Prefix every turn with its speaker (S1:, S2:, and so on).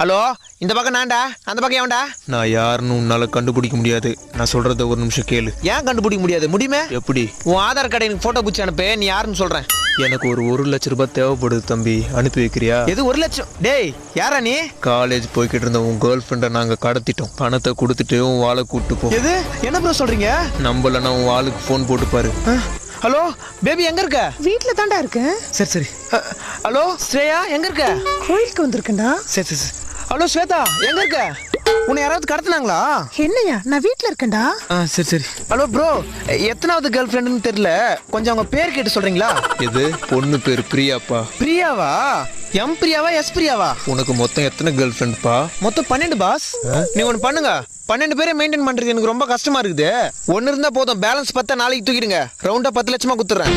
S1: Hello, இந்த பக்கம் நான்டா, அந்த பக்கம் ஏன்டா?
S2: நான் யாருன்னு உன்னால கண்டுபிடிக்க முடியாது. நான் சொல்றத ஒரு நிமிஷம் கேளு.
S1: ஏன் கண்டுபிடிக்க முடியாது? முடியுமே.
S2: எப்படி?
S1: உன் ஆதார் கார்டு எனக்கு போட்டோ பிடிச்சி அனுப்பு, நீ யாருன்னு சொல்றேன்.
S2: எனக்கு ஒரு 1,00,000 தேவைப்படுது தம்பி, அனுப்பி வைக்கிறியா?
S1: எது 1,00,000? டேய், யாரா நீ?
S2: காலேஜ் போய்கிட்டு இருந்த உன் கேர்ள் ஃப்ரெண்டை நாங்க கடத்திட்டோம். பணத்தை கொடுத்துட்டு உன் வாளை கூப்பிட்டு போ.
S1: எது? என்ன ப்ரோ சொல்றீங்க?
S2: நம்பலன்னா உன் வாளுக்கு ஃபோன் போட்டு பாரு.
S1: ஹலோ பேபி, எங்க இருக்க?
S3: வீட்ல தாண்டா இருக்கேன்.
S1: சரி சரி. ஹலோ ஸ்ரேயா, எங்க இருக்க?
S3: கோயிலுக்கு வந்திருக்கேன்டா.
S1: சரி சரி. ஹலோ ஸ்வேதா, எங்க இருக்க? உன்னை யாராவது கடத்தினாங்களா?
S3: என்னையா, நான் வீட்ல இருக்கேன்டா.
S1: சரி சரி. ஹலோ ப்ரோ, எத்தனாவது கேர்ள் ஃப்ரெண்டுன்னு தெரியல, கொஞ்சம் அவங்க பேர் கேட்டு சொல்றீங்களா?
S2: எது? பொண்ணு பேர் பிரியாப்பா.
S1: பிரியாவா? M பிரியாவா, S பிரியாவா?
S2: உனக்கு மொத்தம் எத்தனை கேர்ள் ஃப்ரெண்ட்ப்பா?
S1: மொத்தம் 12 பாஸ். நீ ஒன்று பண்ணுங்க, 12 பேரை மெயின்டைன் பண்றது எனக்கு ரொம்ப கஷ்டமா இருக்குது. ஒன்னு இருந்தா போதும், பேலன்ஸ் 10 நாளைக்கு தூக்கிடுங்க. ரவுண்டா 10 லட்சமா குத்துறேன்.